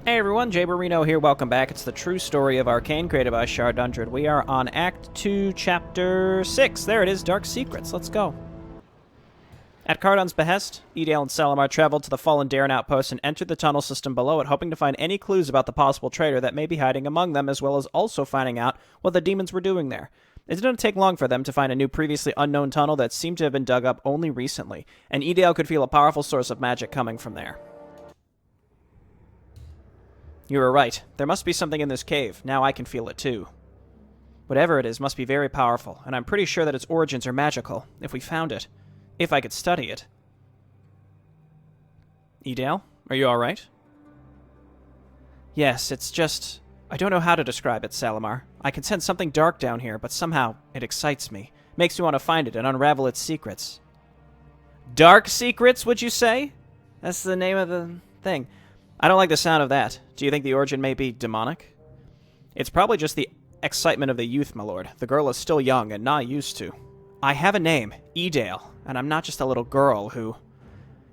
Hey everyone, Jay Barino here, welcome back. It's the true story of Arkain, created by Shard100. We are on Act 2, Chapter 6. There it is, Dark Secrets. Let's go. At Cardon's behest, Edale and Salamar traveled to the fallen Darren outpost and entered the tunnel system below it, hoping to find any clues about the possible traitor that may be hiding among them, as well as also finding out what the demons were doing there. It didn't take long for them to find a new previously unknown tunnel that seemed to have been dug up only recently, and Edale could feel a powerful source of magic coming from there. You were right. There must be something in this cave. Now I can feel it too. Whatever it is must be very powerful, and I'm pretty sure that its origins are magical, if we found it. If I could study it. Edale, are you alright? Yes, it's just... I don't know how to describe it, Salamar. I can sense something dark down here, but somehow it excites me. Makes me want to find it and unravel its secrets. Dark secrets, would you say? That's the name of the thing. I don't like the sound of that. Do you think the origin may be demonic? It's probably just the excitement of the youth, my lord. The girl is still young and not used to. I have a name, Edale, and I'm not just a little girl who...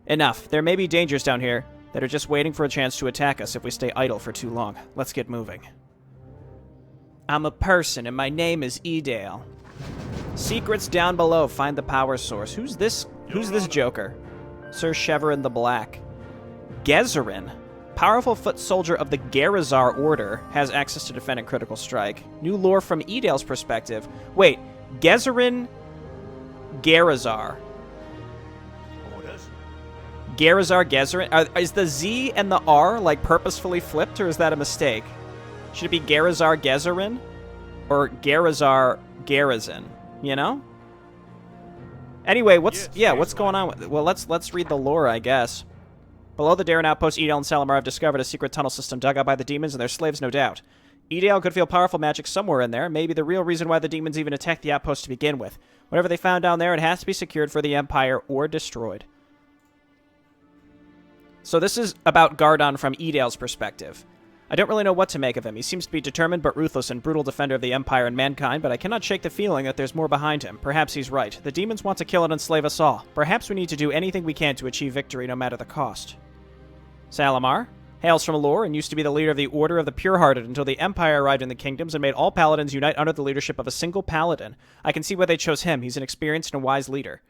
Enough. There may be dangers down here that are just waiting for a chance to attack us if we stay idle for too long. Let's get moving. I'm a person, and my name is Edale. Secrets down below. Find the power source. Who's this joker? Sir Cheverin the Black. Gezerin. Powerful foot soldier of the Garazar Order, has access to defend and critical strike. New lore from Edale's perspective. Wait, Gezerin, Garazar. Garazar, Gezerin. Is the Z and the R like purposefully flipped, or is that a mistake? Should it be Garazar, Gezerin, or Garazar, Garazin? You know. Anyway, what's going on? Well, let's read the lore, I guess. Below the Darren outpost, Edale and Salamar have discovered a secret tunnel system dug out by the demons and their slaves, no doubt. Edale could feel powerful magic somewhere in there, maybe the real reason why the demons even attacked the outpost to begin with. Whatever they found down there, it has to be secured for the Empire or destroyed. So this is about Gardon from Edale's perspective. I don't really know what to make of him. He seems to be determined but ruthless and brutal defender of the Empire and mankind, but I cannot shake the feeling that there's more behind him. Perhaps he's right. The demons want to kill and enslave us all. Perhaps we need to do anything we can to achieve victory, no matter the cost. Salamar hails from lore and used to be the leader of the Order of the Pure-Hearted until the Empire arrived in the kingdoms and made all paladins unite under the leadership of a single paladin. I can see why they chose him. He's an experienced and wise leader.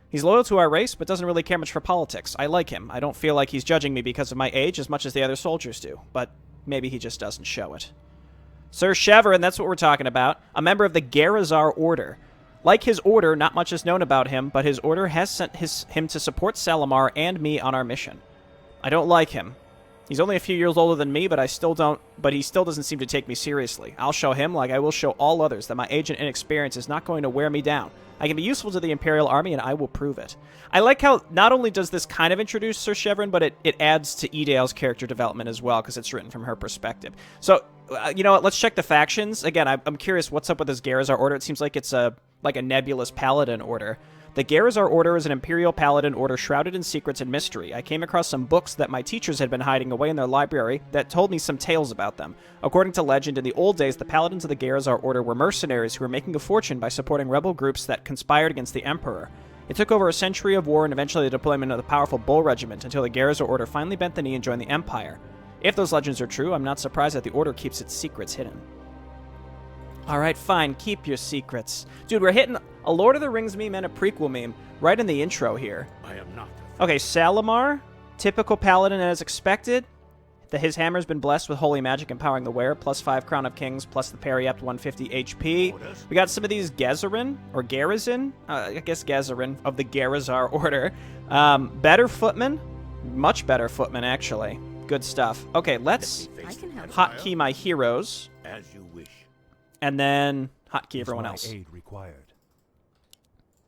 He's loyal to our race, but doesn't really care much for politics. I like him. I don't feel like he's judging me because of my age as much as the other soldiers do, but maybe he just doesn't show it. Sir Cheverin, that's what we're talking about, a member of the Garazar Order. Like his order, not much is known about him, but his order has sent him to support Salamar and me on our mission. I don't like him. He's only a few years older than me, but he still doesn't seem to take me seriously. I'll show him, like I will show all others, that my age and inexperience is not going to wear me down. I can be useful to the Imperial Army, and I will prove it. I like how not only does this kind of introduce Sir Cheverin, but it adds to Edale's character development as well, because it's written from her perspective. So, you know what, let's check the factions. Again, I'm curious what's up with this Garazar Order. It seems like it's like a nebulous paladin order. The Garazar Order is an Imperial Paladin order shrouded in secrets and mystery. I came across some books that my teachers had been hiding away in their library that told me some tales about them. According to legend, in the old days, the Paladins of the Garazar Order were mercenaries who were making a fortune by supporting rebel groups that conspired against the Emperor. It took over a century of war and eventually the deployment of the powerful Bull Regiment until the Garazar Order finally bent the knee and joined the Empire. If those legends are true, I'm not surprised that the Order keeps its secrets hidden. Alright, fine, keep your secrets. Dude, we're hitting a Lord of the Rings meme and a prequel meme right in the intro here. I am not. Okay, Salamar, typical paladin as expected. His hammer's been blessed with holy magic empowering the wearer, plus 5 Crown of Kings, plus the parry up to 150 HP. We got some of these Gezerin, or Garazin, I guess Gezerin, of the Garazar Order. Better footman, much better footman, actually. Good stuff. Okay, let's hotkey my heroes. As you wish. And then hotkey everyone else. Aid required.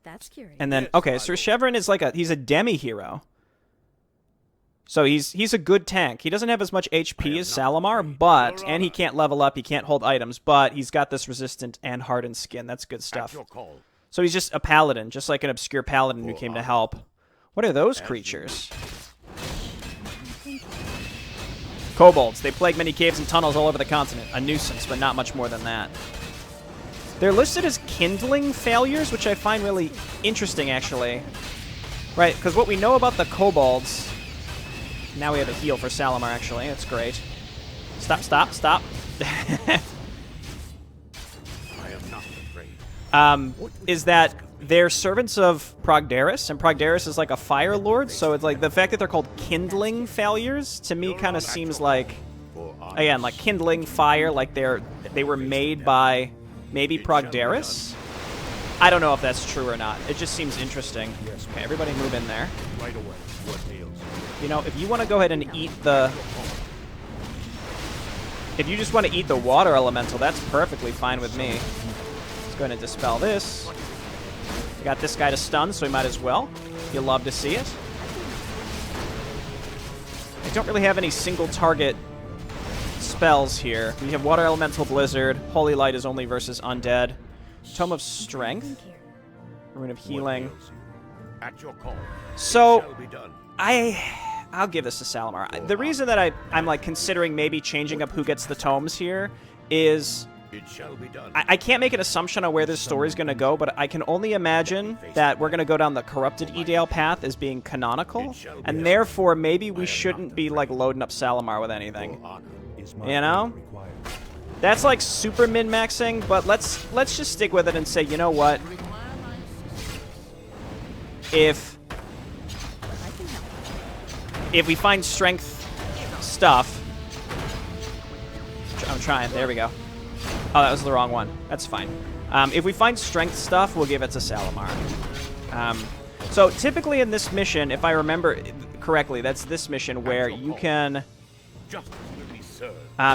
That's curious. And then, okay, Sir Cheverin is like he's a demi-hero. So he's a good tank. He doesn't have as much HP as Salamar, but, and he can't level up, he can't hold items, but he's got this resistant and hardened skin. That's good stuff. So he's just a paladin, just like an obscure paladin who came to help. What are those creatures? Kobolds. They plague many caves and tunnels all over the continent. A nuisance, but not much more than that. They're listed as kindling failures, which I find really interesting, actually. Right, because what we know about the kobolds... Now we have a heal for Salamar, actually. That's great. Stop, stop, stop. I am not afraid. Is that they're servants of Progdaris, and Progdaris is like a fire lord, so it's like the fact that they're called kindling failures to me kind of seems like, again, like kindling fire, like they were made by maybe Progdaris. I don't know if that's true or not. It just seems interesting. Okay, everybody move in there. Right away. What ails you? You know, if you want to go ahead and eat the... If you just want to eat the water elemental, that's perfectly fine with me. Let's go ahead and dispel this. We got this guy to stun, so we might as well. You'll love to see it. I don't really have any single target spells here. We have Water Elemental Blizzard. Holy Light is only versus Undead. Tome of Strength. Rune of Healing. At your call. So, Shall be done. I'll give this to Salamar. The reason that I'm like considering maybe changing up who gets the tomes here is It shall be done. I can't make an assumption on where this story's going to go, but I can only imagine that we're going to go down the corrupted Edale path as being canonical, and therefore maybe we shouldn't be like loading up Salamar with anything. You know? That's like super min-maxing, but let's just stick with it and say, you know what? If we find strength stuff... I'm trying. There we go. Oh, that was the wrong one. That's fine. If we find strength stuff, we'll give it to Salamar. So typically in this mission, if I remember correctly, that's this mission where you can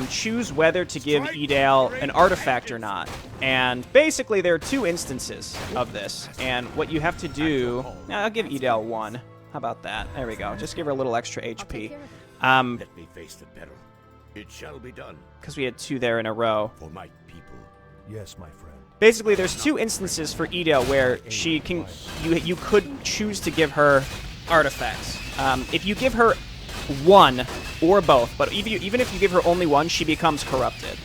choose whether to give Edale an artifact or not. And basically there are two instances of this. And what you have to do... I'll give Edale one. How about that? There we go. Just give her a little extra HP. Let me face the peril. It shall be done. Because we had two there in a row. For my people. Yes, my friend. Basically, there's two instances for Edale where she can, you could choose to give her artifacts. If you give her one or both, but even if you give her only one, she becomes corrupted.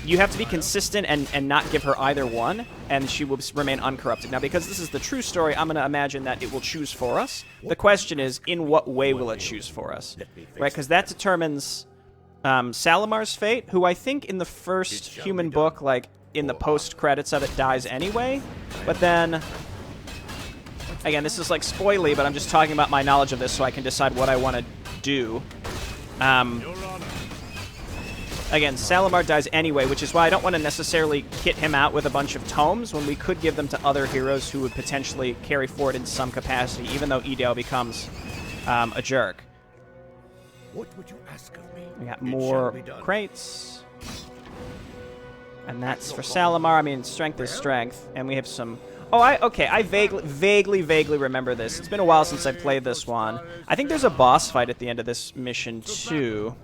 You have to be consistent and not give her either one, and she will remain uncorrupted. Now, because this is the true story, I'm going to imagine that it will choose for us. The question is, in what way will it choose for us? Right? Because that determines Salamar's fate, who I think in the first human book, like in the post-credits of it, dies anyway. But then, again, this is like spoily, but I'm just talking about my knowledge of this so I can decide what I want to do. Again, Salamar dies anyway, which is why I don't want to necessarily kit him out with a bunch of tomes when we could give them to other heroes who would potentially carry forward in some capacity, even though Edale becomes a jerk. What would you ask of me? We got more crates. And that's for Salamar. I mean, strength is strength. And we have some... Oh, okay, I vaguely remember this. It's been a while since I played this one. I think there's a boss fight at the end of this mission, too.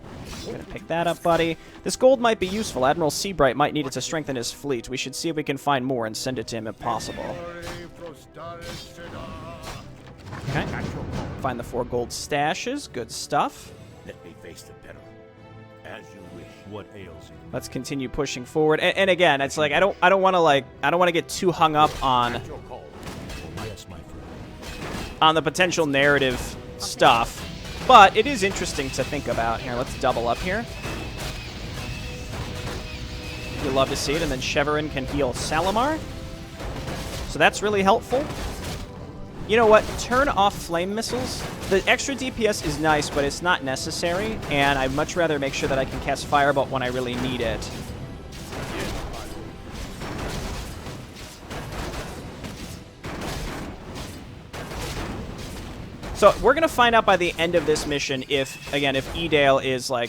I'm gonna pick that up, buddy. This gold might be useful. Admiral Seabright might need it to strengthen his fleet. We should see if we can find more and send it to him if possible. Okay. Find the 4 gold stashes. Good stuff. Let me face the peril. As you wish. What ails you? Let's continue pushing forward. And again, it's like I don't want to get too hung up on Yes, my friend. the potential narrative stuff. But it is interesting to think about. Here, let's double up here. You'll love to see it. And then Cheverin can heal Salamar. So that's really helpful. You know what? Turn off flame missiles. The extra DPS is nice, but it's not necessary. And I'd much rather make sure that I can cast Firebolt when I really need it. So we're going to find out by the end of this mission if, again, if Edale is, like,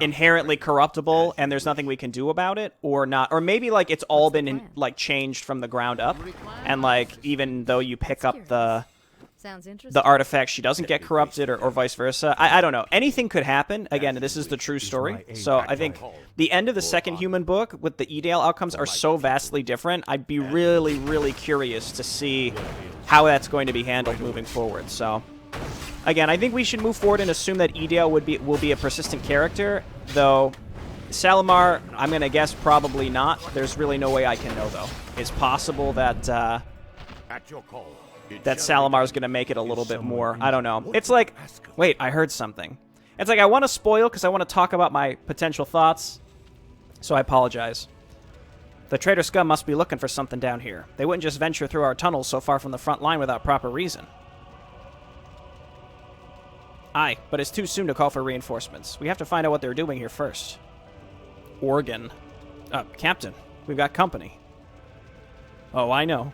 inherently corruptible and there's nothing we can do about it, or not. Or maybe, like, it's all been, changed from the ground up. And, like, even though you pick up the artifact, she doesn't get corrupted, or vice versa. I don't know. Anything could happen. Again, this is the true story. So I think the end of the second human book with the Edale outcomes are so vastly different. I'd be really curious to see how that's going to be handled moving forward. So, again, I think we should move forward and assume that Edale will be a persistent character, though Salamar, I'm going to guess probably not. There's really no way I can know, though. It's possible that At your call. that Salamar's going to make it a little bit more. I don't know. It's like, wait, I heard something. It's like I want to spoil because I want to talk about my potential thoughts, so I apologize. The traitor scum must be looking for something down here. They wouldn't just venture through our tunnels so far from the front line without proper reason. Aye, but it's too soon to call for reinforcements. We have to find out what they're doing here first. Organ. Captain, we've got company. Oh, I know.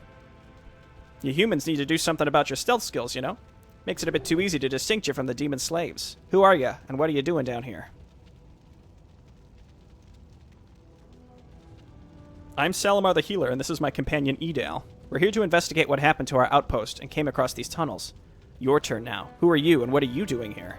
You humans need to do something about your stealth skills, you know? Makes it a bit too easy to distinct you from the demon slaves. Who are you, and what are you doing down here? I'm Salamar the Healer, and this is my companion Edale. We're here to investigate what happened to our outpost and came across these tunnels. Your turn now. Who are you, and what are you doing here?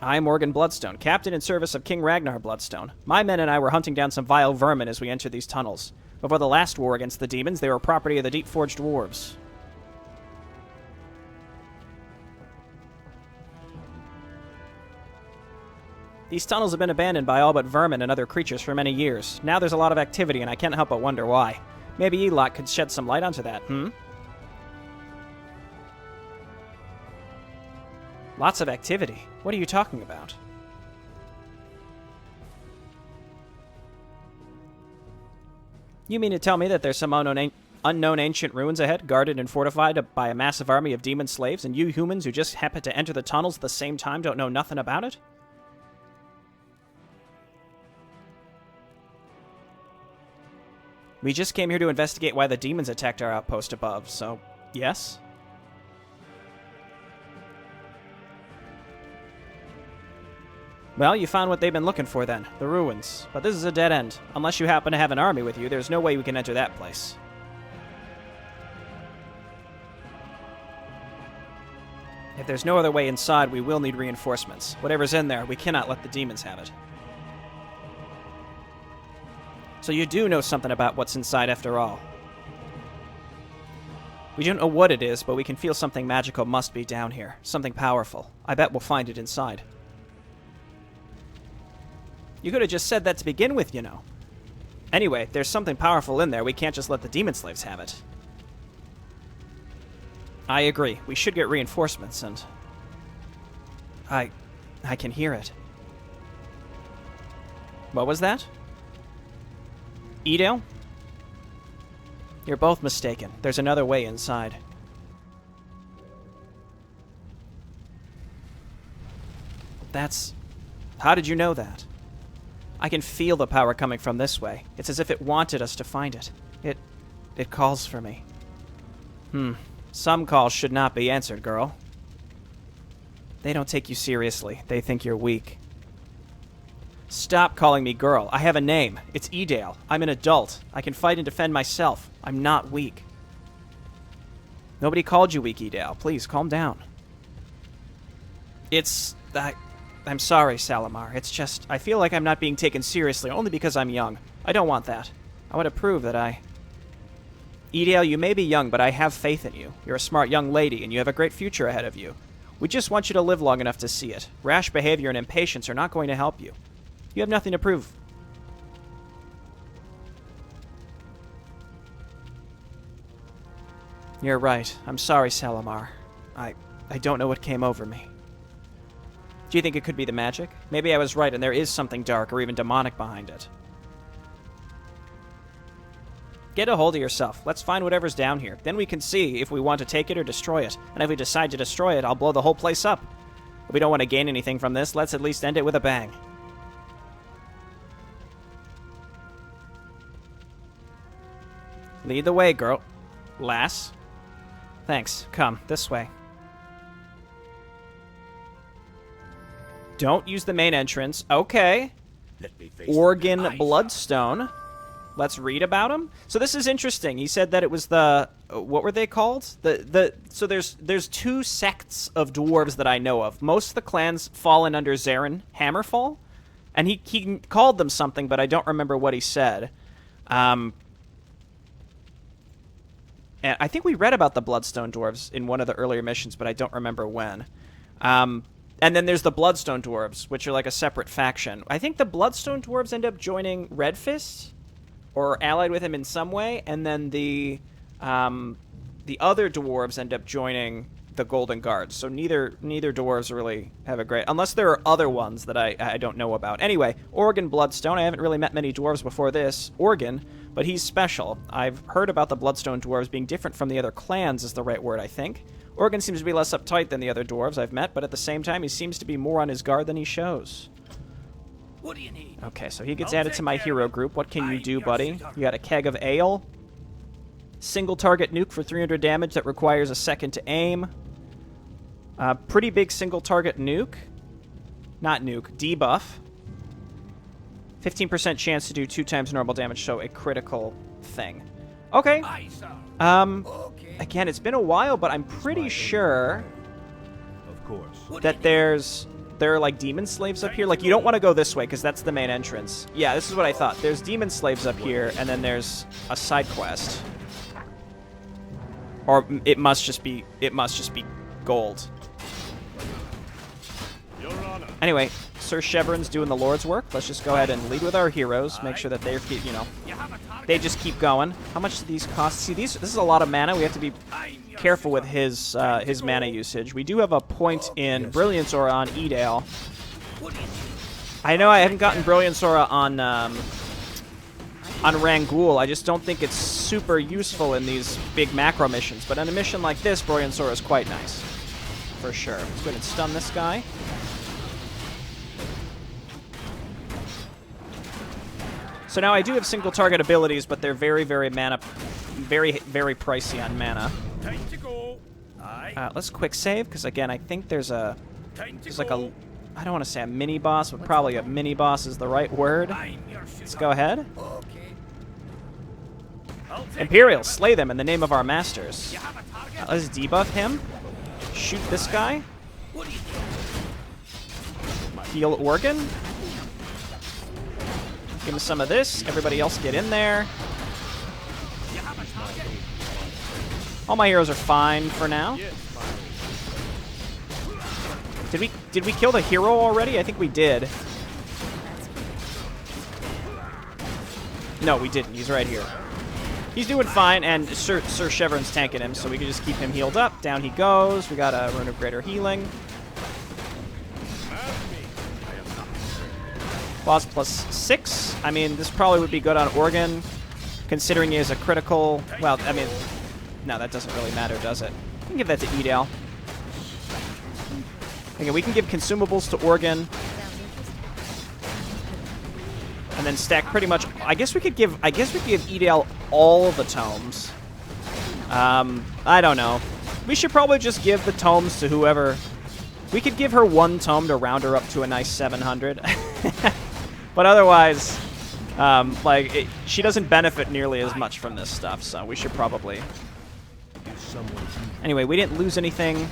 I'm Morgan Bloodstone, captain in service of King Ragnar Bloodstone. My men and I were hunting down some vile vermin as we entered these tunnels. Before the last war against the demons, they were property of the deep-forged dwarves. These tunnels have been abandoned by all but vermin and other creatures for many years. Now there's a lot of activity, and I can't help but wonder why. Maybe Elot could shed some light onto that, Lots of activity? What are you talking about? You mean to tell me that there's some unknown ancient ruins ahead, guarded and fortified by a massive army of demon slaves, and you humans who just happen to enter the tunnels at the same time don't know nothing about it? We just came here to investigate why the demons attacked our outpost above, so yes? Well, you found what they've been looking for then, the ruins. But this is a dead end. Unless you happen to have an army with you, there's no way we can enter that place. If there's no other way inside, we will need reinforcements. Whatever's in there, we cannot let the demons have it. So you do know something about what's inside after all. We don't know what it is, but we can feel something magical must be down here. Something powerful. I bet we'll find it inside. You could have just said that to begin with, you know. Anyway, there's something powerful in there. We can't just let the demon slaves have it. I agree. We should get reinforcements, and... I can hear it. What was that? Edale? You're both mistaken. There's another way inside. That's... How did you know that? I can feel the power coming from this way. It's as if it wanted us to find it. It calls for me. Some calls should not be answered, girl. They don't take you seriously. They think you're weak. Stop calling me girl. I have a name. It's Edale. I'm an adult. I can fight and defend myself. I'm not weak. Nobody called you weak, Edale. Please, calm down. I'm sorry, Salamar. It's just, I feel like I'm not being taken seriously only because I'm young. I don't want that. I want to prove that Edale, you may be young, but I have faith in you. You're a smart young lady, and you have a great future ahead of you. We just want you to live long enough to see it. Rash behavior and impatience are not going to help you. You have nothing to prove. You're right. I'm sorry, Salamar. I don't know what came over me. Do you think it could be the magic? Maybe I was right and there is something dark or even demonic behind it. Get a hold of yourself. Let's find whatever's down here. Then we can see if we want to take it or destroy it. And if we decide to destroy it, I'll blow the whole place up. If we don't want to gain anything from this, let's at least end it with a bang. Lead the way, girl. Lass. Thanks. Come, this way. Don't use the main entrance. Okay. Let me face Organ Bloodstone. Let's read about him. So this is interesting. He said that it was the... what were they called? So there's two sects of dwarves that I know of. Most of the clans fallen under Zarin Hammerfall. And he called them something, but I don't remember what he said. And I think we read about the Bloodstone dwarves in one of the earlier missions, but I don't remember when. And then there's the Bloodstone dwarves, which are like a separate faction. I think the Bloodstone dwarves end up joining Red Fist, or allied with him in some way, and then the other dwarves end up joining the Golden Guards, so neither dwarves really have a great... Unless there are other ones that I don't know about. Anyway, Organ Bloodstone. I haven't really met many dwarves before this. Organ, but he's special. I've heard about the Bloodstone dwarves being different from the other clans is the right word, I think. Organ seems to be less uptight than the other dwarves I've met, but at the same time, he seems to be more on his guard than he shows. What do you need? Okay, so he gets added to my hero group. What can you do, buddy? You got a keg of ale. Single target nuke for 300 damage that requires a second to aim. Pretty big single target nuke. Not nuke, debuff. 15% chance to do 2 times normal damage, so a critical thing. Okay. Again, it's been a while, but I'm pretty sure Of course. that there are like demon slaves up here. Like, you don't want to go this way because that's the main entrance. Yeah, this is what I thought. There's demon slaves up here, and then there's a side quest. Or it must just be gold. Anyway, Sir Chevron's doing the Lord's work. Let's just go ahead and lead with our heroes. Make sure that they're, they just keep going. How much do these cost? See, this is a lot of mana. We have to be careful with his mana usage. We do have a point in Brilliance Aura on Edale. I know I haven't gotten Brilliance Aura on Rangul. I just don't think it's super useful in these big macro missions. But in a mission like this, Brilliance Aura is quite nice. For sure. Let's go ahead and stun this guy. So now I do have single target abilities, but they're very, very very pricey on mana. Time to go. Let's quick save, because again, I think there's like a, I don't want to say a mini boss, but probably a mini boss is the right word. Let's go ahead. Imperials, slay them in the name of our masters. Let's debuff him. Shoot this guy. Heal Organ. Give him some of this. Everybody else get in there. All my heroes are fine for now. Did we kill the hero already? I think we did. No, we didn't. He's right here. He's doing fine, and Sir Chevron's tanking him, so we can just keep him healed up. Down he goes. We got a Rune of Greater Healing. Boss plus 6. I mean, this probably would be good on Organ, considering he has a critical... Well, I mean... No, that doesn't really matter, does it? We can give that to Edale. Okay, we can give consumables to Organ. And then stack pretty much... I guess we could give Edale all the tomes. I don't know. We should probably just give the tomes to whoever... We could give her 1 tome to round her up to a nice 700. But otherwise, she doesn't benefit nearly as much from this stuff, so we should probably... Anyway, we didn't lose anything.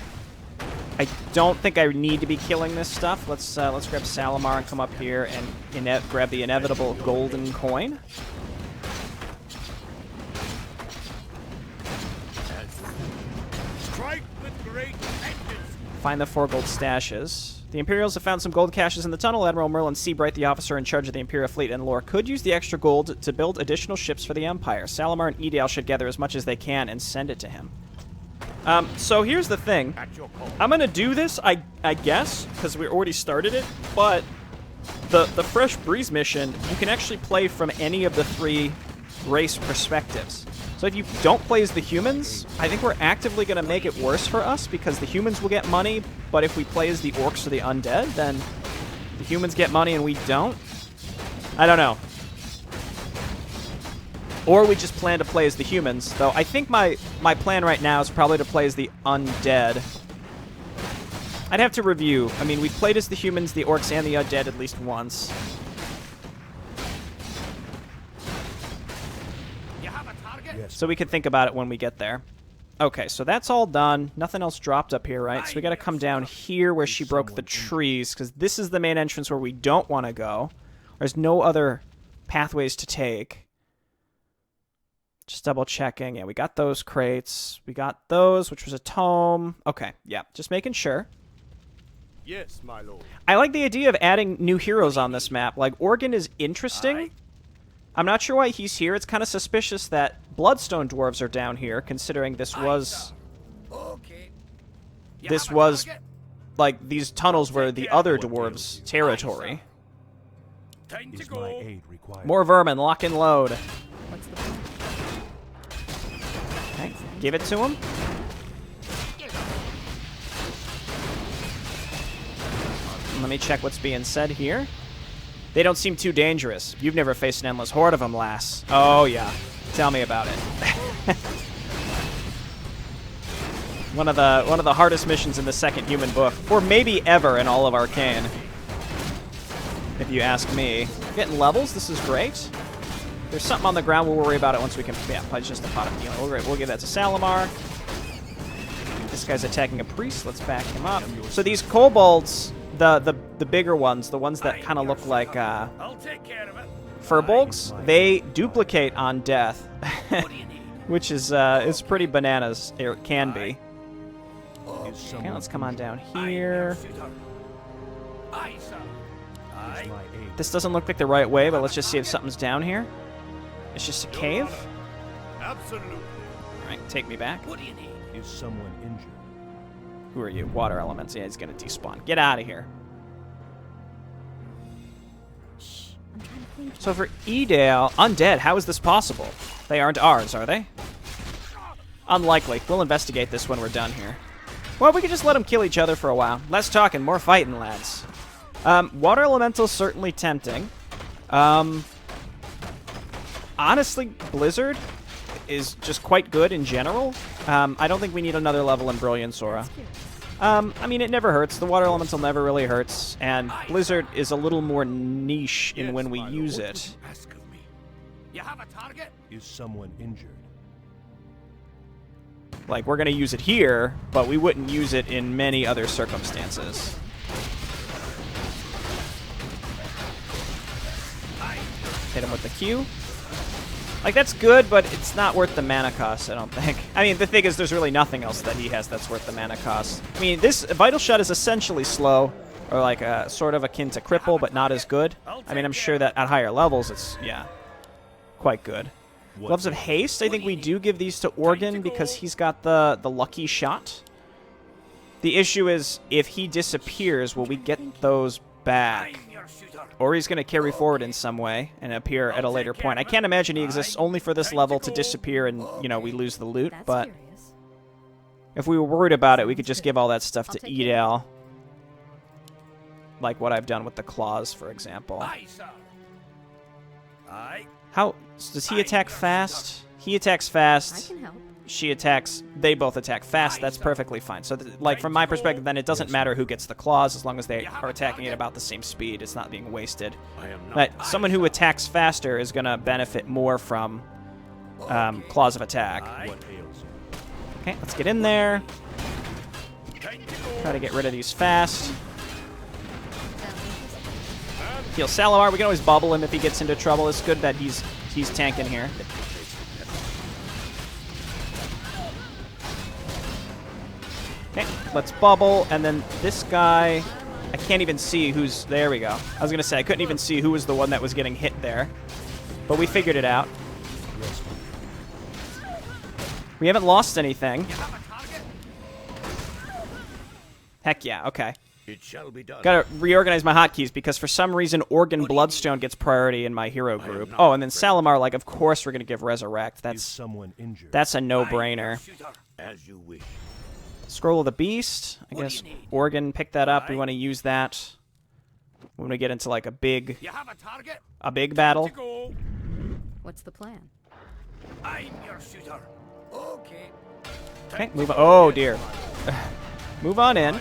I don't think I need to be killing this stuff. Let's grab Salamar and come up here and grab the inevitable golden coin. Strike with great vengeance. Find the 4 gold stashes. The Imperials have found some gold caches in the tunnel. Admiral Merlin Seabright, the officer in charge of the Imperial fleet and lore, could use the extra gold to build additional ships for the Empire. Salamar and Edale should gather as much as they can and send it to him. So here's the thing. I'm going to do this, I guess, because we already started it, but the Fresh Breeze mission, you can actually play from any of the 3 race perspectives. So if you don't play as the humans, I think we're actively going to make it worse for us because the humans will get money, but if we play as the Orcs or the Undead, then the humans get money and we don't. I don't know. Or we just plan to play as the humans, though I think my plan right now is probably to play as the Undead. I'd have to review. I mean, we've played as the humans, the Orcs, and the Undead at least once. So we could think about it when we get there. Okay, so that's all done. Nothing else dropped up here, right? So we got to come down here where she broke the trees, because this is the main entrance where we don't want to go. There's no other pathways to take. Just double checking. Yeah, we got those crates. We got those, which was a tome. Okay, yeah, just making sure. Yes, my lord. I like the idea of adding new heroes on this map. Like, Organ is interesting. I'm not sure why he's here. It's kind of suspicious that Bloodstone dwarves are down here, considering this was this was, like, these tunnels were the other dwarves' territory. Is my aid required? More vermin, lock and load. What's the plan? Okay, give it to him. Let me check what's being said here. They don't seem too dangerous. You've never faced an endless horde of them, lass. Oh, yeah. Tell me about it. One of the hardest missions in the second human book, or maybe ever in all of Arkain, if you ask me. We're getting levels. This is great. There's something on the ground. We'll worry about it once we can. Yeah, it's just a pot of healing. We'll give that to Salamar. This guy's attacking a priest. Let's back him up. So these kobolds, the bigger ones, the ones that kind of look like furbolgs, they duplicate on death, which is pretty bananas. It can be. Okay, let's come on down here. This doesn't look like the right way, but let's just see if something's down here. It's just a cave? Absolutely. Alright, take me back. Is someone injured? Who are you? Water elements. Yeah, he's gonna despawn. Get out of here. I'm trying to think. So for Edale, Undead, how is this possible? They aren't ours, are they? Unlikely. We'll investigate this when we're done here. Well, we could just let them kill each other for a while. Less talking, more fighting, lads. Water elemental's certainly tempting. Honestly, Blizzard is just quite good in general. I don't think we need another level in Brilliance Aura. I mean, it never hurts. The water elemental never really hurts, and Blizzard is a little more niche in when we use it. Ask of me. You have a target? Is someone injured? Like, we're going to use it here, but we wouldn't use it in many other circumstances. Hit him with the Q. Like, that's good, but it's not worth the mana cost, I don't think. I mean, the thing is, there's really nothing else that he has that's worth the mana cost. I mean, this Vital Shot is essentially slow, or like sort of akin to Cripple, but not as good. I mean, I'm sure that at higher levels, it's, yeah, quite good. Gloves of Haste, I think we do give these to Organ because he's got the lucky shot. The issue is, if he disappears, will we get those back? Or he's going to carry forward in some way and appear at a later point. I can't imagine he exists only for this level to disappear and, you know, we lose the loot, That's but curious. if we were worried about it, we could just give all that stuff to Edale. Like what I've done with the claws, for example. How does he attack fast? He attacks I fast. can help. She attacks. They both attack fast. That's perfectly fine. So, like, from my perspective, then it doesn't matter who gets the claws as long as they are attacking at about the same speed. It's not being wasted. But someone who attacks faster is going to benefit more from claws of attack. What ails you? Okay, let's get in there. Try to get rid of these fast. Heal Salamar. We can always bubble him if he gets into trouble. It's good that he's tanking here. Okay, let's bubble, and then this guy, I can't even see who's, there we go. I was going to say, I couldn't even see who was the one that was getting hit there, but we figured it out. We haven't lost anything. Heck yeah, okay. It shall be done. Gotta reorganize my hotkeys, because for some reason, Organ Bloodstone gets priority in my hero group. Oh, and then Salamar, like, of course we're going to give Resurrect. Is That's someone injured? a no-brainer. As you wish. Scroll of the Beast. I guess Organ picked that up. We want to use that when we get into like a big You have a target? battle. Go. What's the plan? I'm your shooter. Okay. Okay, move on. Oh dear. Move on in.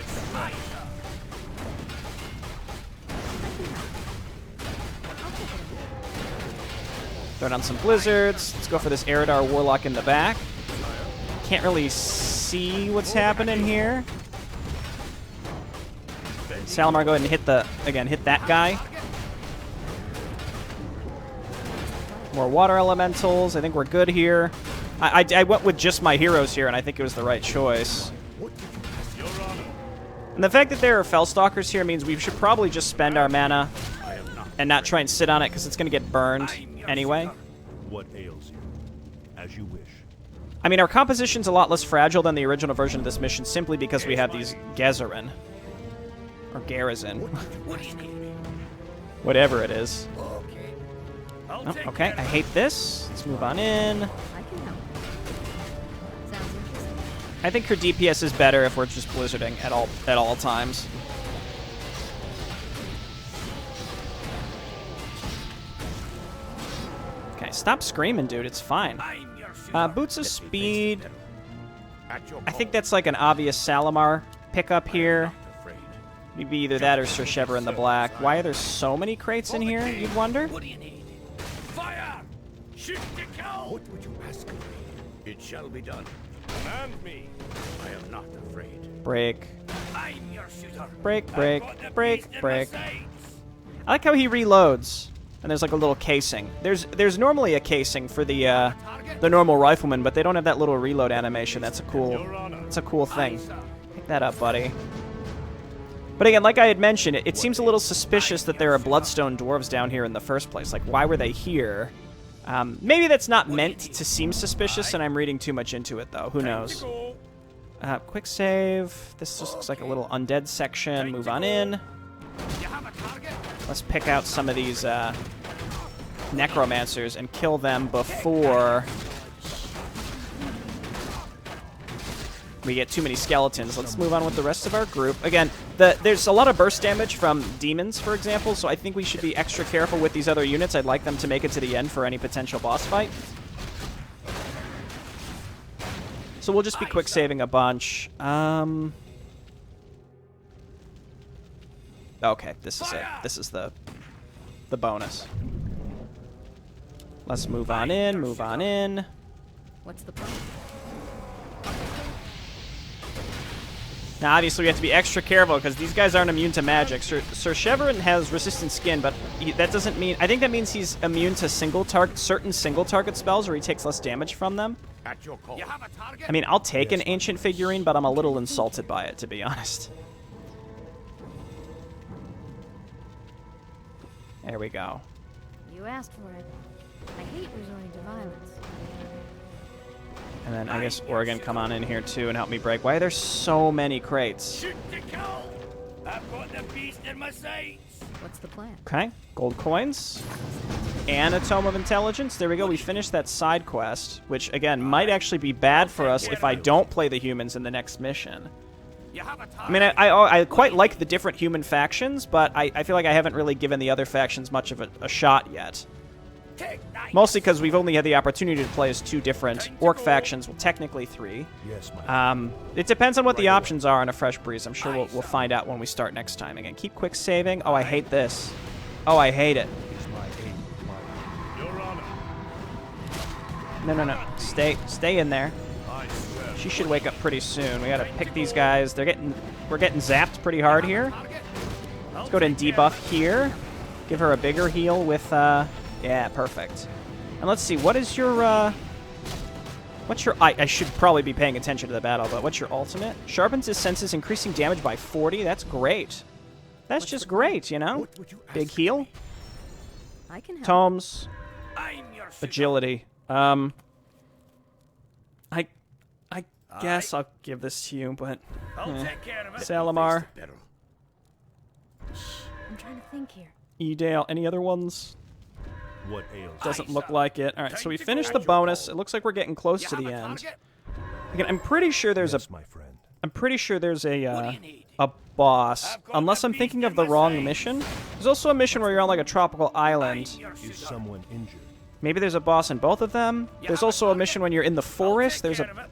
Throw down some blizzards. Let's go for this Eridar Warlock in the back. Can't really see what's happening here. Salamar, go ahead and hit hit that guy. More water elementals. I think we're good here. I went with just my heroes here, and I think it was the right choice. And the fact that there are Fellstalkers here means we should probably just spend our mana and not try and sit on it, because it's going to get burned anyway. What ails you? As you wish. I mean, our composition's a lot less fragile than the original version of this mission simply because we have these Gezerin. Or Garrison. Whatever it is. Oh, okay, I hate this. Let's move on in. I can help. Sounds interesting. I think her DPS is better if we're just blizzarding at all times. Okay, stop screaming, dude. It's fine. Boots of Speed. I think that's like an obvious Salamar pickup here. Maybe either that or Sir Shever in the black. Why are there so many crates in here, you'd wonder? What do you need? Fire! Shoot the cow! What would you ask of me? It shall be done. Command me. I am not afraid. Break. I'm your shooter. Break, break, break, break. I like how he reloads. And there's like a little casing. There's normally a casing for the normal rifleman, but they don't have that little reload animation. That's a cool thing. Pick that up, buddy. But again, like I had mentioned, it seems a little suspicious that there are Bloodstone dwarves down here in the first place. Like, why were they here? Maybe that's not meant to seem suspicious, and I'm reading too much into it, though. Who knows? Quick save. This just looks like a little undead section. Move on in. Let's pick out some of these necromancers and kill them before we get too many skeletons. Let's move on with the rest of our group. Again, there's a lot of burst damage from demons, for example, so I think we should be extra careful with these other units. I'd like them to make it to the end for any potential boss fight. So we'll just be quick saving a bunch. Okay, this is it. This is the bonus. Let's move on in, move on in. What's the plan? Now, obviously, we have to be extra careful because these guys aren't immune to magic. Sir Sheverin has resistant skin, but that doesn't mean... I think that means he's immune to certain single-target spells where he takes less damage from them. At your call. I mean, I'll take an ancient figurine, but I'm a little insulted by it, to be honest. There we go. You asked for it. I hate resorting to violence. And then I guess Oregon come on in here too and help me break. Why are there so many crates? Shoot the cow! I've got the beast in my sights! What's the plan? Okay, gold coins. And a Tome of Intelligence. There we go, we finished that side quest, which again might actually be bad for us if I don't play the humans in the next mission. I mean, I quite like the different human factions, but I feel like I haven't really given the other factions much of a shot yet. Mostly because we've only had the opportunity to play as 2 different orc factions, well, technically 3. Yes, my It depends on what the options are on a fresh breeze. I'm sure we'll find out when we start next time. Again, keep quick saving. Oh, I hate this. Oh, I hate it. is my aim, my Your Honor. No. Stay in there. She should wake up pretty soon. We gotta pick these guys. We're getting zapped pretty hard here. Let's go ahead and debuff here. Give her a bigger heal with, yeah, perfect. And let's see, what is your, what's your, I should probably be paying attention to the battle, but what's your ultimate? Sharpens his senses, increasing damage by 40. That's great. That's just great, you know? Big heal. I can help. Tomes. I'm your shooter. Agility. I guess I'll give this to you, but I'll take care of it. Salamar, I'm trying to think here. Edale, any other ones? what ails Doesn't look like it. All right, so we finished the bonus. It looks like we're getting close to the end. Again, I'm pretty sure there's yes, my friend. a boss, unless I'm thinking of the wrong mission. There's also a mission where you're on like a tropical island. Is someone injured? Maybe there's a boss in both of them. There's also a mission when you're in the forest. There's a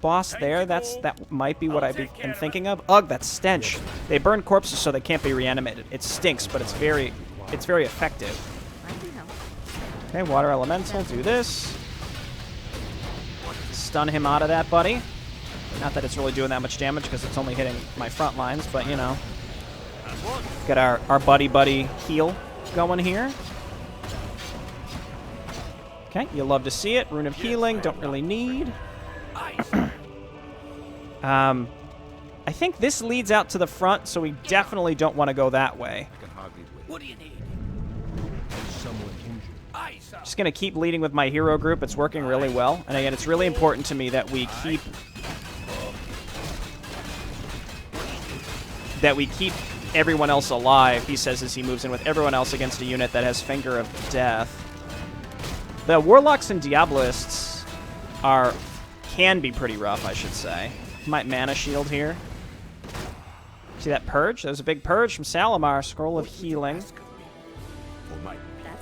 boss there. That might be what I'm thinking of. Ugh, that stench. They burn corpses so they can't be reanimated. It stinks, but it's very effective. I can help. Okay, water elemental, do this. Stun him out of that, buddy. Not that it's really doing that much damage because it's only hitting my front lines, but you know. Got our buddy heal going here. Okay, you'll love to see it. Rune of Healing, don't really need. I think this leads out to the front, so we definitely don't want to go that way. What do you need? Is someone injured? Aye, sir. Just going to keep leading with my hero group. It's working really well. And again, it's really important to me that we keep everyone else alive, he says as he moves in with everyone else against a unit that has Finger of Death. The Warlocks and Diabolists can be pretty rough, I should say. Might Mana Shield here. See that Purge? That was a big Purge from Salamar. Scroll of Healing. That's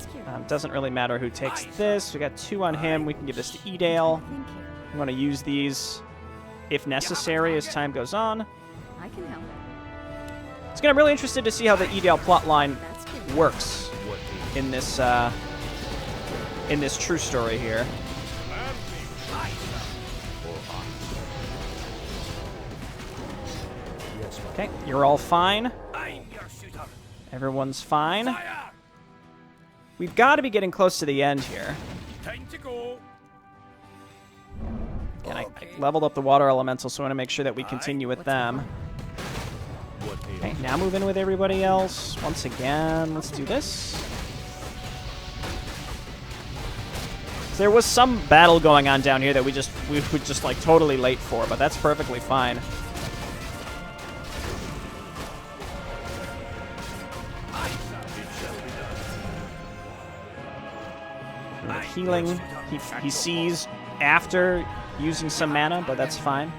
cute. Doesn't really matter who takes this. We got 2 on him. We can give this to Edale. Thank you. We want to use these if necessary as time goes on. I can help. It's gonna be really interested to see how the Edale plotline That's cute. works in this true story here. Okay, you're all fine. I'm your shooter. Everyone's fine. Fire! We've got to be getting close to the end here. Time to go. Again, I leveled up the water elemental, so I want to make sure that we continue with them. What ails Okay, now move in with everybody else. Once again, let's do this. There was some battle going on down here that we were just like totally late for, but that's perfectly fine. Healing, he sees after using some mana, but that's fine.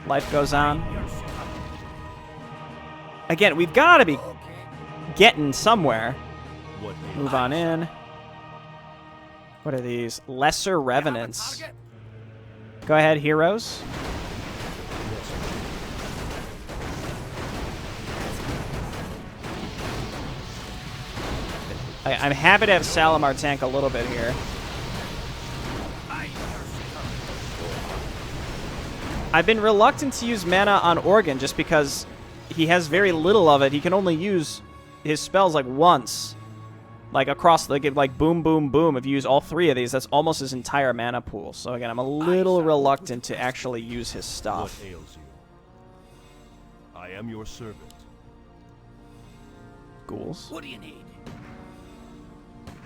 Life goes on. Again, we've got to be getting somewhere. What ails Move on in. What are these? Lesser Revenants. Go ahead, heroes. I'm happy to have Salamar tank a little bit here. I've been reluctant to use mana on Organ just because he has very little of it. He can only use his spells like once. Like across, like boom, boom, boom. If you use all 3 of these, that's almost his entire mana pool. So again, I'm a little reluctant to actually use his What stuff. ails you? I am your servant. Ghouls. What do you need?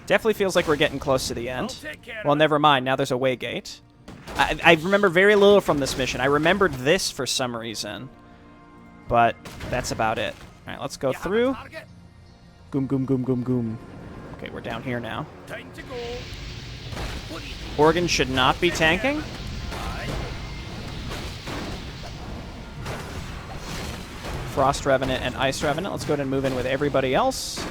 Definitely feels like we're getting close to the I'll end. take care Well, of it. never mind. Now there's a way gate. I remember very little from this mission. I remembered this for some reason. But that's about it. All right, let's go You have a through. target? Goom, goom, goom, goom, goom. Okay, we're down here now. Time to go. What do you need? Organ should not be tanking. Aye. Frost Revenant and Ice Revenant. Let's go ahead and move in with everybody else.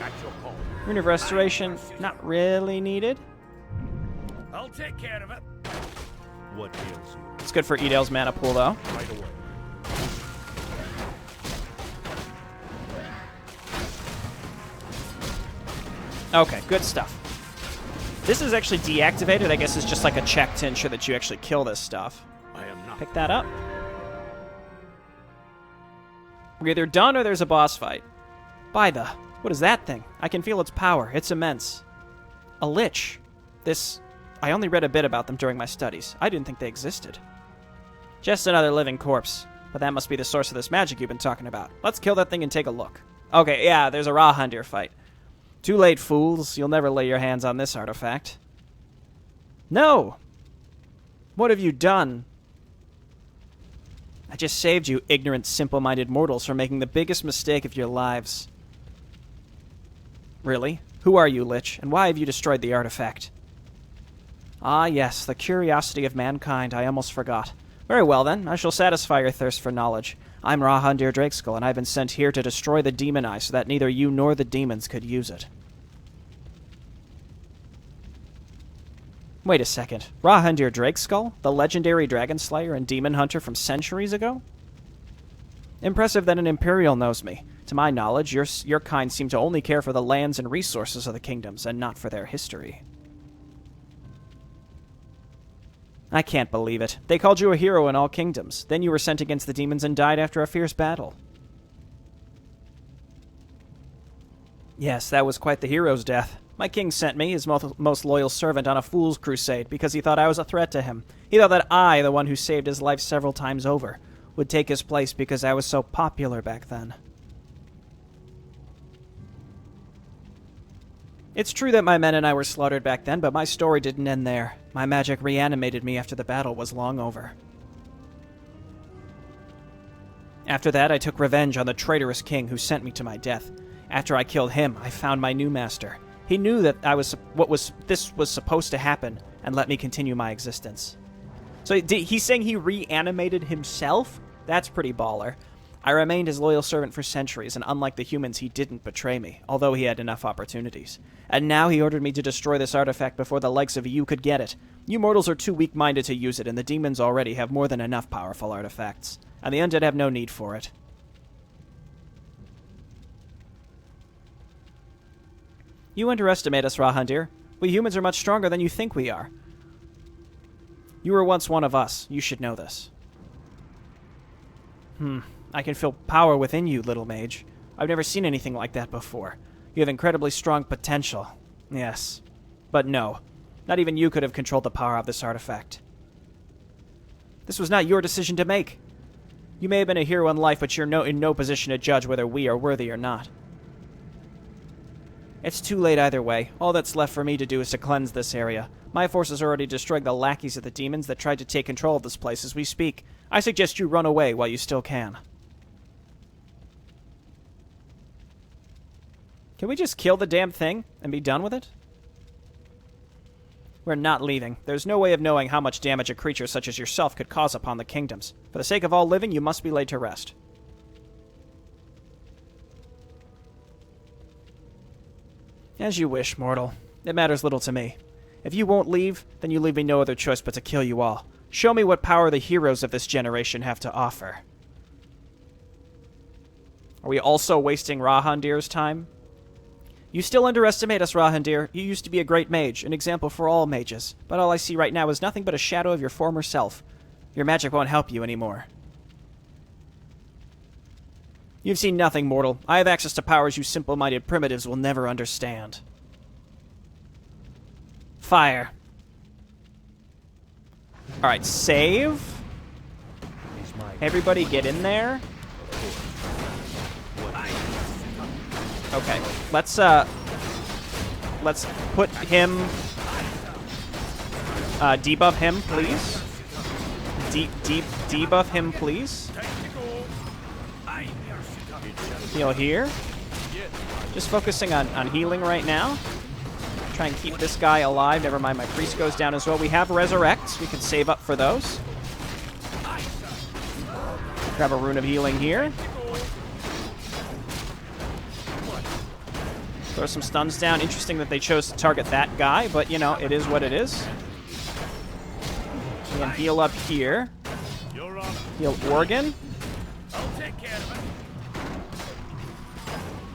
At your call. Rune of Restoration, not really needed. I'll take care of it. What ails you? It's good for Edale's mana pool, though. Right away. Okay, good stuff. This is actually deactivated. I guess it's just like a check to ensure that you actually kill this stuff. I am not. Pick that up. We're either done or there's a boss fight. By the... What is that thing? I can feel its power. It's immense. A Lich. I only read a bit about them during my studies. I didn't think they existed. Just another living corpse. But that must be the source of this magic you've been talking about. Let's kill that thing and take a look. Okay, yeah, there's a Rawhundir fight. Too late, fools. You'll never lay your hands on this artifact. No! What have you done? I just saved you, ignorant, simple-minded mortals, from making the biggest mistake of your lives. Really? Who are you, Lich, and why have you destroyed the artifact? Ah, yes, the curiosity of mankind. I almost forgot. Very well, then. I shall satisfy your thirst for knowledge. I'm Rawhundir Drakeskull, and I've been sent here to destroy the Demon Eye so that neither you nor the demons could use it. Wait a second. Rawhundir Drakeskull? The legendary dragon slayer and demon hunter from centuries ago? Impressive that an Imperial knows me. To my knowledge, your kind seem to only care for the lands and resources of the kingdoms, and not for their history. I can't believe it. They called you a hero in all kingdoms. Then you were sent against the demons and died after a fierce battle. Yes, that was quite the hero's death. My king sent me, his most loyal servant, on a fool's crusade because he thought I was a threat to him. He thought that I, the one who saved his life several times over, would take his place because I was so popular back then. It's true that my men and I were slaughtered back then, but my story didn't end there. My magic reanimated me after the battle was long over. After that, I took revenge on the traitorous king who sent me to my death. After I killed him, I found my new master. He knew that this was supposed to happen and let me continue my existence. So he's saying he reanimated himself? That's pretty baller. I remained his loyal servant for centuries, and unlike the humans, he didn't betray me, although he had enough opportunities. And now he ordered me to destroy this artifact before the likes of you could get it. You mortals are too weak-minded to use it, and the demons already have more than enough powerful artifacts. And the undead have no need for it. You underestimate us, Rahandir. We humans are much stronger than you think we are. You were once one of us. You should know this. I can feel power within you, little mage. I've never seen anything like that before. You have incredibly strong potential. Yes. But no. Not even you could have controlled the power of this artifact. This was not your decision to make. You may have been a hero in life, but you're in no position to judge whether we are worthy or not. It's too late either way. All that's left for me to do is to cleanse this area. My forces already destroyed the lackeys of the demons that tried to take control of this place as we speak. I suggest you run away while you still can. Can we just kill the damn thing and be done with it? We're not leaving. There's no way of knowing how much damage a creature such as yourself could cause upon the kingdoms. For the sake of all living, you must be laid to rest. As you wish, mortal. It matters little to me. If you won't leave, then you leave me no other choice but to kill you all. Show me what power the heroes of this generation have to offer. Are we also wasting Rahandir's time? You still underestimate us, Rahandir. You used to be a great mage, an example for all mages. But all I see right now is nothing but a shadow of your former self. Your magic won't help you anymore. You've seen nothing, mortal. I have access to powers you simple-minded primitives will never understand. Fire. Alright, save. Everybody get in there. Okay, let's put him, debuff him, please. Debuff him, please. Heal here. Just focusing on healing right now. Try and keep this guy alive. Never mind, my priest goes down as well. We have resurrects. We can save up for those. Grab a rune of healing here. Throw some stuns down. Interesting that they chose to target that guy, but, you know, it is what it is. And heal up here. Heal Organ.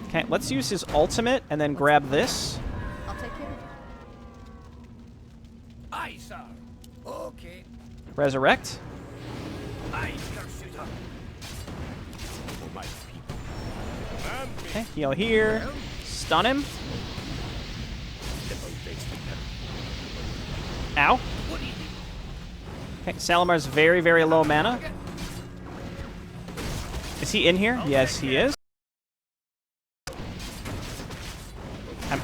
Okay, let's use his ultimate and then grab this. I'll take care of it. Aye, sir. Okay. Resurrect. Aye, sir. For my people. Okay, heal here. Stun him. Ow. Okay, Salamar's very, very low mana. Is he in here? Yes, he is.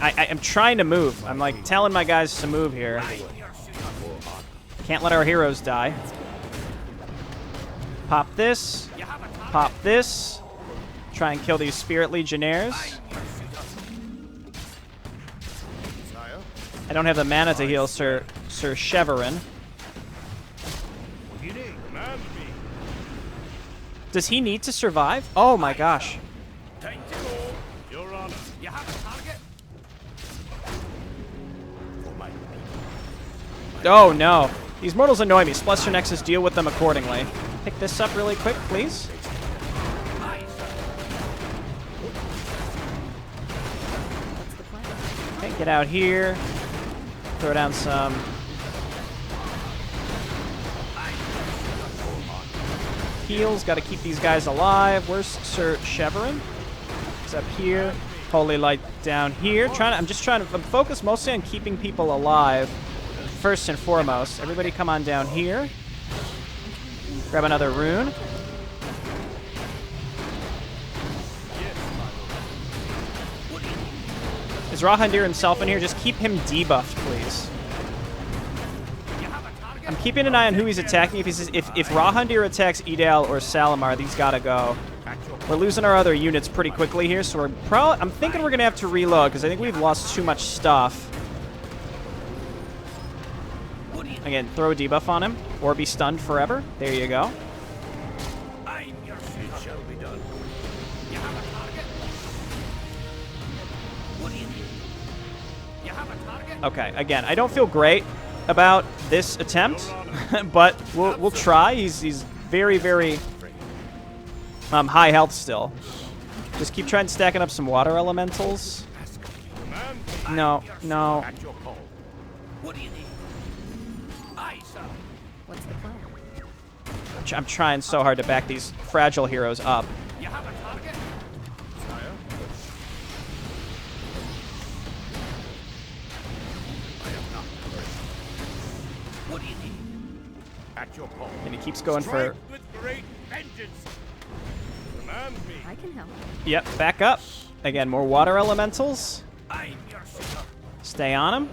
I'm trying to move. I'm like telling my guys to move here. Can't let our heroes die. Pop this. Pop this. Try and kill these Spirit Legionnaires. I don't have the mana to heal Sir Cheverin. Does he need to survive? Oh my gosh. Oh no. These mortals annoy me. Splester Nexus, deal with them accordingly. Pick this up really quick, please. Okay, get out here. Throw down some heals. Got to keep these guys alive. Where's Sir Cheverin? He's up here. Holy light down here. I'm focused mostly on keeping people alive. First and foremost. Everybody come on down here. Grab another rune. Is Rahandir himself in here? Just keep him debuffed, please. I'm keeping an eye on who he's attacking. If Rahandir attacks Edale or Salamar, these gotta go. We're losing our other units pretty quickly here, so I'm thinking we're gonna have to reload because I think we've lost too much stuff. Again, throw a debuff on him or be stunned forever. There you go. Okay, again, I don't feel great about this attempt, but we'll try. He's very, very high health still. Just keep trying stacking up some water elementals. No. What's the plan? I'm trying so hard to back these fragile heroes up. And he keeps going for... I can help. Yep, back up. Again, more water elementals. Stay on him.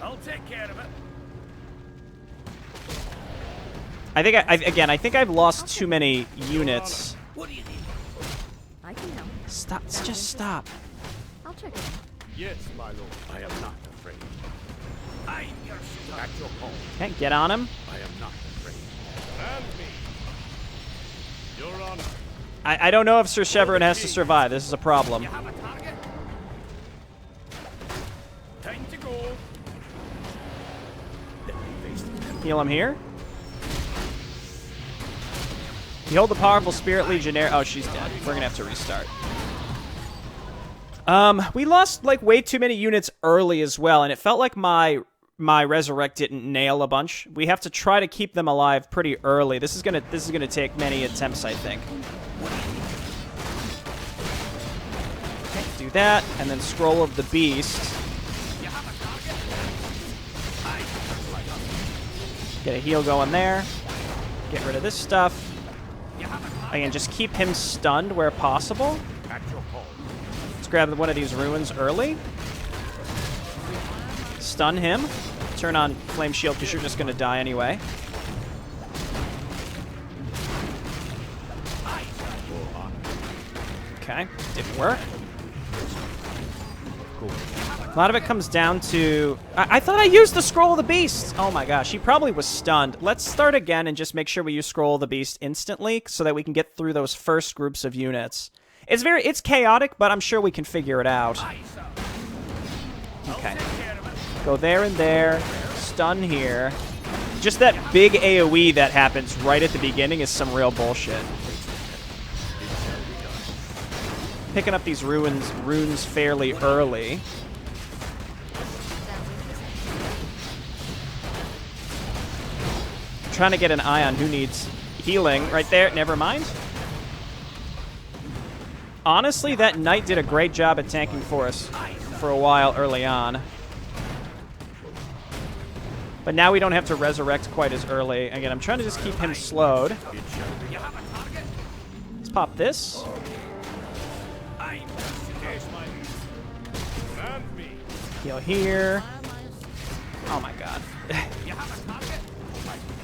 I'll take care of it. I think I've lost too many units. I can help. Stop. Just stop. I'll check it. Yes, my lord. I am not afraid. I'm your shooter. At your call. Okay, get on him. I am not afraid. And me. Your honor. I don't know if Sir Chevron has to survive. This is a problem. You have a target? Time to go. Heal him here. Behold the powerful Spirit Legionnaire. Oh, she's dead. We're gonna have to restart. We lost like way too many units early as well, and it felt like my resurrect didn't nail a bunch. We have to try to keep them alive pretty early. This is gonna take many attempts, I think. Okay, do that, and then Scroll of the Beast. Get a heal going there. Get rid of this stuff. Again, just keep him stunned where possible. Let's grab one of these ruins early. Stun him. Turn on Flame Shield because you're just going to die anyway. Okay, didn't work. Cool. A lot of it comes down to... I thought I used the Scroll of the Beast! Oh my gosh, he probably was stunned. Let's start again and just make sure we use Scroll of the Beast instantly so that we can get through those first groups of units. It's chaotic, but I'm sure we can figure it out. Okay. Go there and there. Stun here. Just that big AoE that happens right at the beginning is some real bullshit. Picking up these runes fairly early. Trying to get an eye on who needs healing. Right there. Never mind. Honestly, that knight did a great job at tanking for us for a while early on. But now we don't have to resurrect quite as early. Again, I'm trying to just keep him slowed. Let's pop this. Heal here. Oh my god.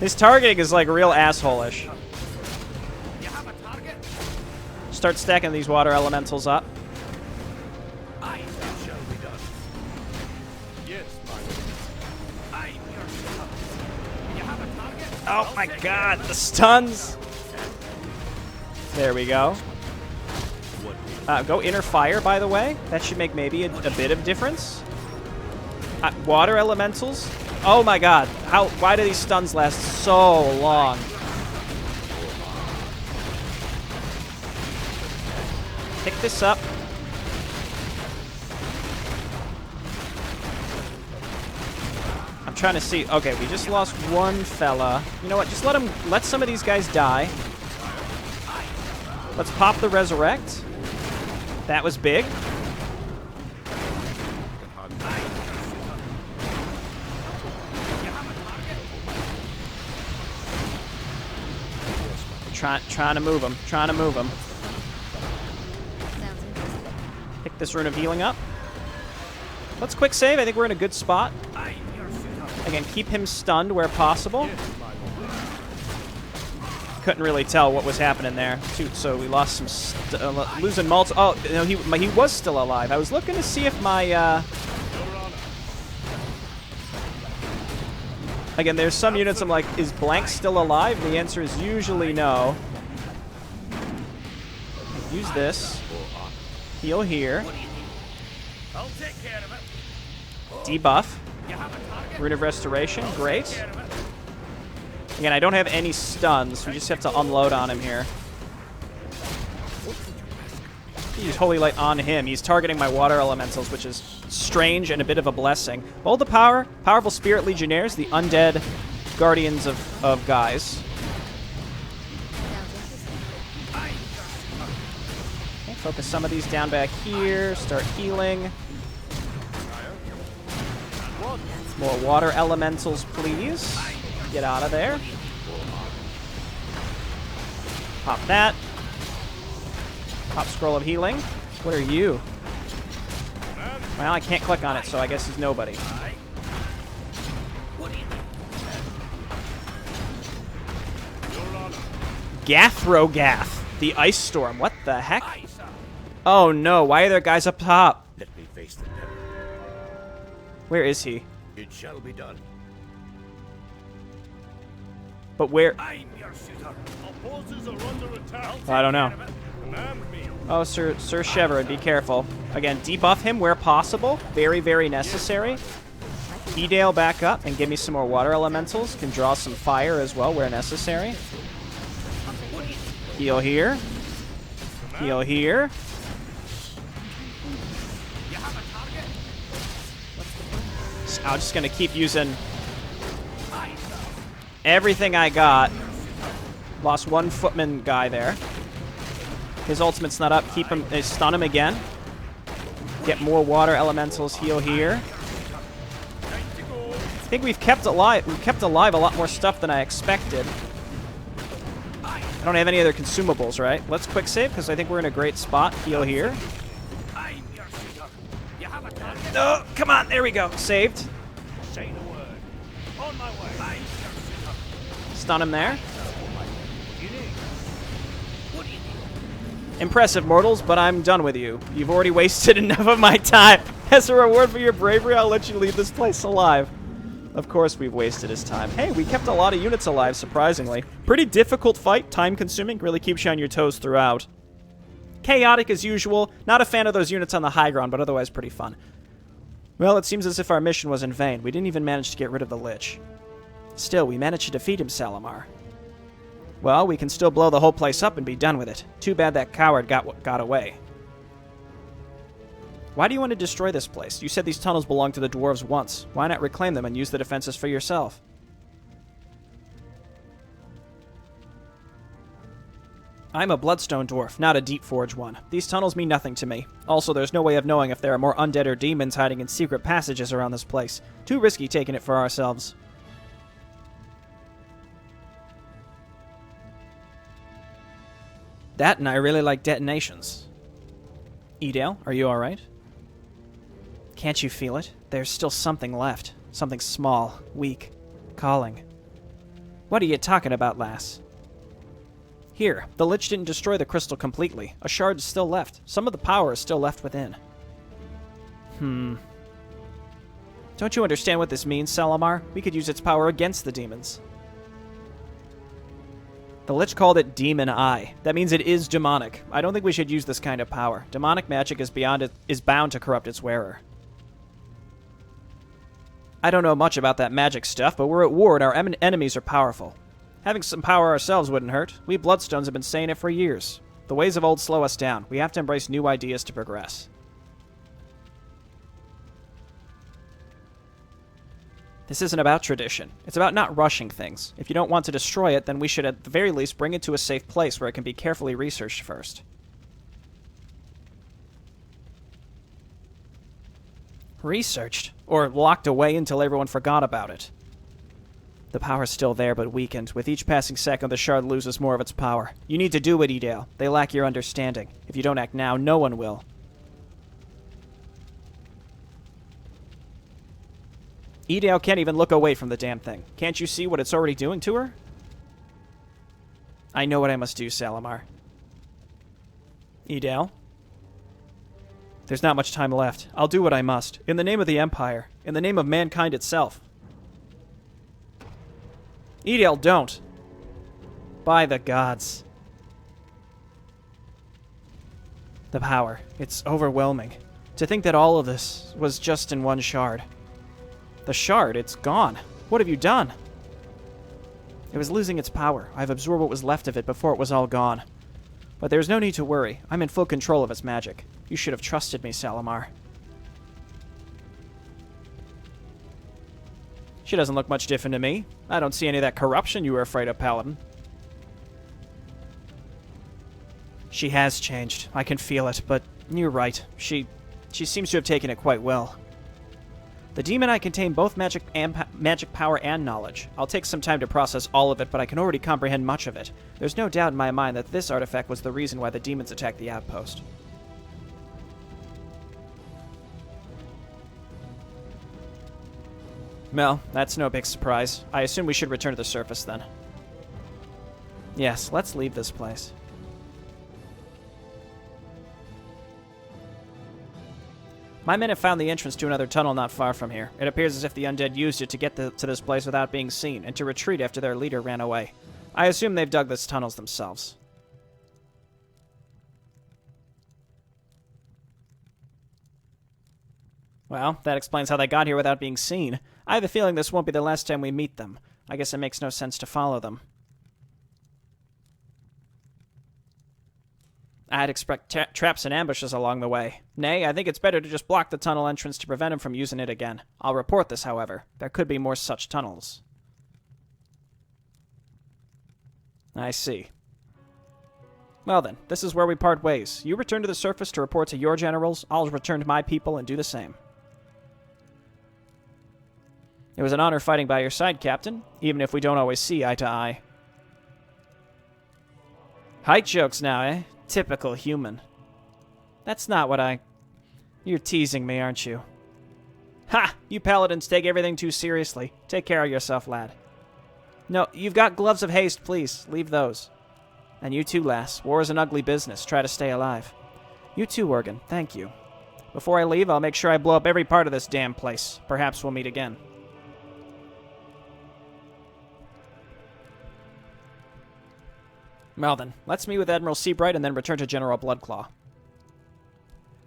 His targeting is like real asshole-ish. Start stacking these water elementals up. Oh my god, the stuns! There we go. Go Inner Fire, by the way. That should make maybe a bit of difference. Water elementals. Oh my god. Why do these stuns last so long? Pick this up. I'm trying to see. Okay, we just lost one fella. You know what? Just let some of these guys die. Let's pop the resurrect. That was big. Trying to move him. Trying to move him. Sounds interesting. Pick this rune of healing up. Let's quick save. I think we're in a good spot. Again, keep him stunned where possible. Couldn't really tell what was happening there. So we lost some... losing multi... Oh, no, he was still alive. I was looking to see if my... Again, there's some units I'm like, is Blank still alive? The answer is usually no. Use this. Heal here. I'll take care of it. Debuff. You have a target? Rune of Restoration. Great. Again, I don't have any stuns. We just have to unload on him here. Use Holy Light on him. He's targeting my water elementals, which is strange and a bit of a blessing. Bold the power. Powerful Spirit Legionnaires, the undead guardians of guys. Sounds interesting. Okay, focus some of these down back here. Start healing. More water elementals, please. Get out of there. Pop that. Pop Scroll of Healing. What are you? Well, I can't click on it, so I guess he's nobody. Gathrogath, the Ice Storm. What the heck? Oh no, why are there guys up top? Let me face the devil. Where is he? It shall be done. But where? I'm your shooter. Our forces are under attack. I don't know. Command me. Oh, Sir Sheverin, be careful. Again, debuff him where possible. Very, very necessary. Edale back up and give me some more water elementals. Can draw some fire as well where necessary. Heal here. Heal here. So I'm just going to keep using everything I got. Lost one footman guy there. His ultimate's not up. Keep him, stun him again. Get more water elementals. Heal here. I think we've kept alive. We've kept alive a lot more stuff than I expected. I don't have any other consumables, right? Let's quick save because I think we're in a great spot. Heal here. No, come on. There we go. Saved. Say the word. On my way. Stun him there. Impressive, mortals, but I'm done with you. You've already wasted enough of my time. As a reward for your bravery, I'll let you leave this place alive. Of course we've wasted his time. Hey, we kept a lot of units alive, surprisingly. Pretty difficult fight, time-consuming, really keeps you on your toes throughout. Chaotic as usual. Not a fan of those units on the high ground, but otherwise pretty fun. Well, it seems as if our mission was in vain. We didn't even manage to get rid of the Lich. Still, we managed to defeat him, Salamar. Well, we can still blow the whole place up and be done with it. Too bad that coward got away. Why do you want to destroy this place? You said these tunnels belonged to the dwarves once. Why not reclaim them and use the defenses for yourself? I'm a Bloodstone dwarf, not a Deep Forge one. These tunnels mean nothing to me. Also, there's no way of knowing if there are more undead or demons hiding in secret passages around this place. Too risky taking it for ourselves. That and I really like detonations. Edale, are you alright? Can't you feel it? There's still something left. Something small, weak, calling. What are you talking about, lass? Here, the Lich didn't destroy the crystal completely. A shard is still left. Some of the power is still left within. Don't you understand what this means, Salamar? We could use its power against the demons. The Lich called it Demon Eye. That means it is demonic. I don't think we should use this kind of power. Demonic magic is bound to corrupt its wearer. I don't know much about that magic stuff, but we're at war and our enemies are powerful. Having some power ourselves wouldn't hurt. We Bloodstones have been saying it for years. The ways of old slow us down. We have to embrace new ideas to progress. This isn't about tradition. It's about not rushing things. If you don't want to destroy it, then we should at the very least bring it to a safe place where it can be carefully researched first. Researched? Or locked away until everyone forgot about it. The power's still there, but weakened. With each passing second, the shard loses more of its power. You need to do it, Edale. They lack your understanding. If you don't act now, no one will. Edale can't even look away from the damn thing. Can't you see what it's already doing to her? I know what I must do, Salamar. Edale? There's not much time left. I'll do what I must. In the name of the Empire. In the name of mankind itself. Edale, don't. By the gods. The power. It's overwhelming. To think that all of this was just in one shard. The shard, it's gone. What have you done? It was losing its power. I've absorbed what was left of it before it was all gone. But there's no need to worry. I'm in full control of its magic. You should have trusted me, Salamar. She doesn't look much different to me. I don't see any of that corruption you were afraid of, Paladin. She has changed. I can feel it, but you're right. She seems to have taken it quite well. The demon eye contained both magic power and knowledge. I'll take some time to process all of it, but I can already comprehend much of it. There's no doubt in my mind that this artifact was the reason why the demons attacked the outpost. Well, that's no big surprise. I assume we should return to the surface then. Yes, let's leave this place. My men have found the entrance to another tunnel not far from here. It appears as if the undead used it to get to this place without being seen, and to retreat after their leader ran away. I assume they've dug these tunnels themselves. Well, that explains how they got here without being seen. I have a feeling this won't be the last time we meet them. I guess it makes no sense to follow them. I'd expect traps and ambushes along the way. Nay, I think it's better to just block the tunnel entrance to prevent him from using it again. I'll report this, however. There could be more such tunnels. I see. Well then, this is where we part ways. You return to the surface to report to your generals. I'll return to my people and do the same. It was an honor fighting by your side, Captain, even if we don't always see eye to eye. Height jokes now, eh? Typical human. That's not what I... You're teasing me, aren't you? Ha! You paladins take everything too seriously. Take care of yourself, lad. No, you've got gloves of haste, please. Leave those. And you too, lass. War is an ugly business. Try to stay alive. You too, Worgen. Thank you. Before I leave, I'll make sure I blow up every part of this damn place. Perhaps we'll meet again. Well then, let's meet with Admiral Seabright and then return to General Bloodclaw.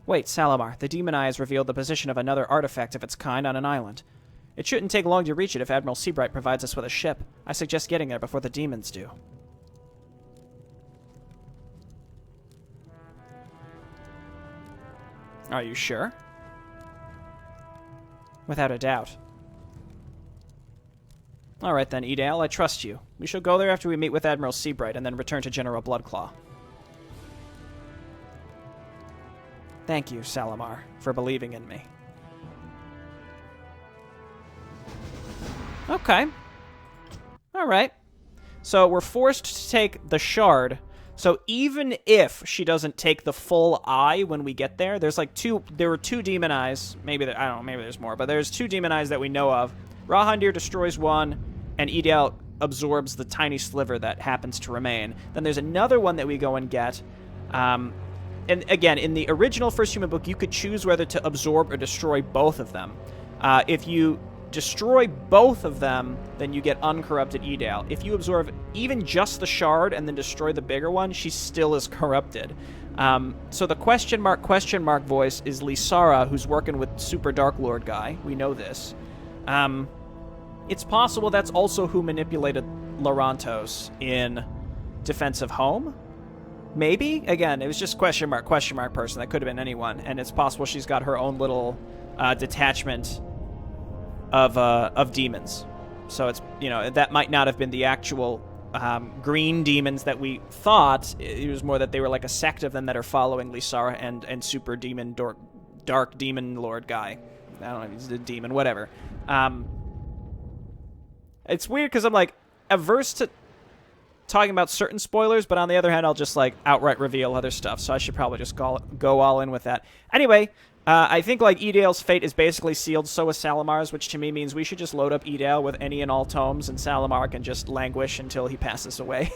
Wait, Salamar, the Demon Eye has revealed the position of another artifact of its kind on an island. It shouldn't take long to reach it if Admiral Seabright provides us with a ship. I suggest getting there before the demons do. Are you sure? Without a doubt. Alright then, Edale, I trust you. We shall go there after we meet with Admiral Seabright and then return to General Bloodclaw. Thank you, Salamar, for believing in me. Okay. Alright. So we're forced to take the shard. So even if she doesn't take the full eye when we get there, there were two demon eyes. Maybe I don't know, maybe there's more, but there's two demon eyes that we know of. Rahandir destroys one, and Edale absorbs the tiny sliver that happens to remain. Then there's another one that we go and get. And again, in the original First Human book, you could choose whether to absorb or destroy both of them. If you destroy both of them, then you get uncorrupted Edale. If you absorb even just the shard and then destroy the bigger one, she still is corrupted. So the question mark voice is Lysara, who's working with Super Dark Lord guy. We know this. It's possible that's also who manipulated Lorantos in Defense of Home. Maybe? Again, it was just question mark person. That could have been anyone. And it's possible she's got her own little detachment of demons. So it's, that might not have been the actual green demons that we thought. It was more that they were like a sect of them that are following Lysara and Super Demon, Dark Demon Lord guy. I don't know if he's a demon, whatever. It's weird because I'm, like, averse to talking about certain spoilers, but on the other hand, I'll just, like, outright reveal other stuff, so I should probably just go all in with that. Anyway, I think, like, Edale's fate is basically sealed, so is Salamar's, which to me means we should just load up Edale with any and all tomes, and Salamar can just languish until he passes away.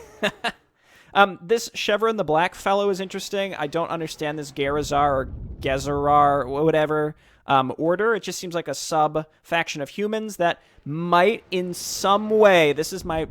This Chevron the Black fellow is interesting. I don't understand this Gerazar or Gezarar, or whatever, order. It just seems like a sub-faction of humans that might, in some way, this is my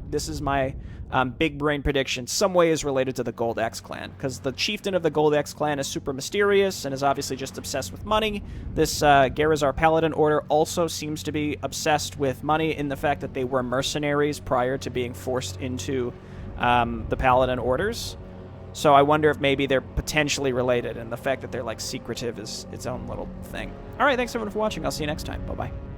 big brain prediction, some way is related to the Gold Axe clan, because the chieftain of the Gold Axe clan is super mysterious and is obviously just obsessed with money. This Gerazar Paladin order also seems to be obsessed with money in the fact that they were mercenaries prior to being forced into the Paladin orders. So I wonder if maybe they're potentially related, and the fact that they're, like, secretive is its own little thing. All right, thanks everyone for watching. I'll see you next time. Bye-bye.